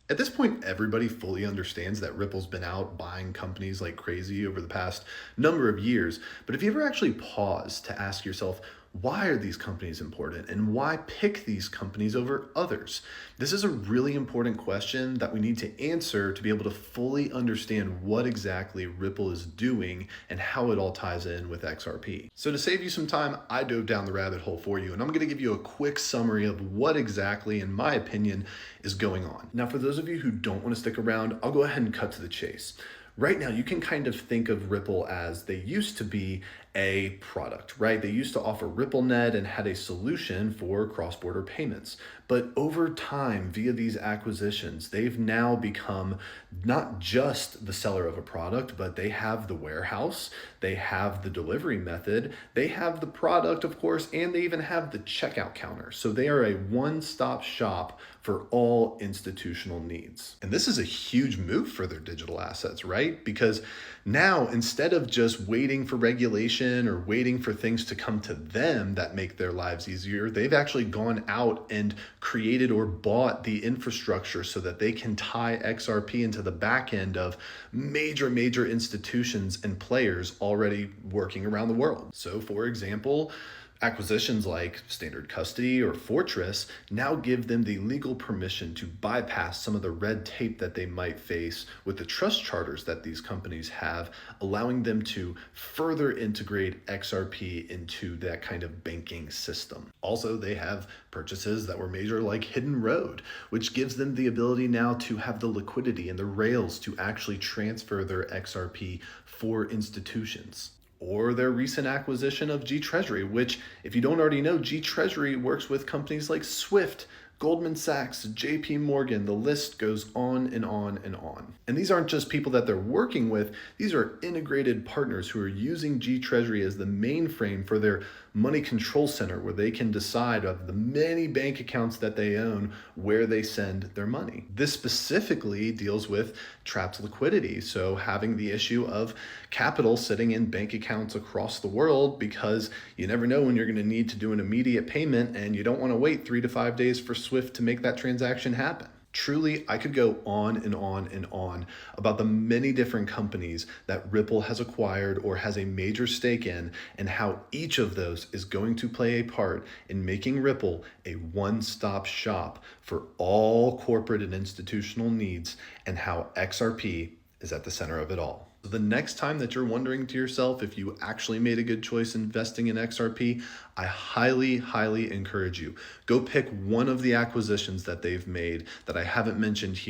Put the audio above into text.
At this point, everybody fully understands that Ripple's been out buying companies like crazy over the past number of years. But if you ever actually pause to ask yourself, why are these companies important and why pick these companies over others? This is a really important question that we need to answer to be able to fully understand what exactly Ripple is doing and how it all ties in with XRP. So to save you some time, I dove down the rabbit hole for you, and I'm going to give you a quick summary of what exactly, in my opinion, is going on. Now, for those of you who don't want to stick around, I'll go ahead and cut to the chase. Right now, you can kind of think of Ripple as they used to be a product, right? They used to offer RippleNet and had a solution for cross-border payments. But over time, via these acquisitions, they've now become not just the seller of a product, but they have the warehouse, they have the delivery method, they have the product, of course, and they even have the checkout counter. So they are a one-stop shop for all institutional needs. And this is a huge move for their digital assets, right? Because now, instead of just waiting for regulation or waiting for things to come to them that make their lives easier, they've actually gone out and created or bought the infrastructure so that they can tie XRP into the back end of major institutions and players already working around the world. So, for example, acquisitions like Standard Custody or Fortress now give them the legal permission to bypass some of the red tape that they might face with the trust charters that these companies have, allowing them to further integrate XRP into that kind of banking system. Also, they have purchases that were major like Hidden Road, which gives them the ability now to have the liquidity and the rails to actually transfer their XRP for institutions. Or their recent acquisition of G Treasury, which, if you don't already know, G Treasury works with companies like Swift, Goldman Sachs, JP Morgan, the list goes on and on and on. And these aren't just people that they're working with, these are integrated partners who are using G Treasury as the mainframe for their money control center, where they can decide of the many bank accounts that they own where they send their money. This specifically deals with trapped liquidity, so having the issue of capital sitting in bank accounts across the world, because you never know when you're going to need to do an immediate payment and you don't want to wait 3 to 5 days for Swift to make that transaction happen. Truly, I could go on and on and on about the many different companies that Ripple has acquired or has a major stake in, and how each of those is going to play a part in making Ripple a one-stop shop for all corporate and institutional needs, and how XRP is at the center of it all. So the next time that you're wondering to yourself if you actually made a good choice investing in XRP, I highly encourage you. Go pick one of the acquisitions that they've made that I haven't mentioned here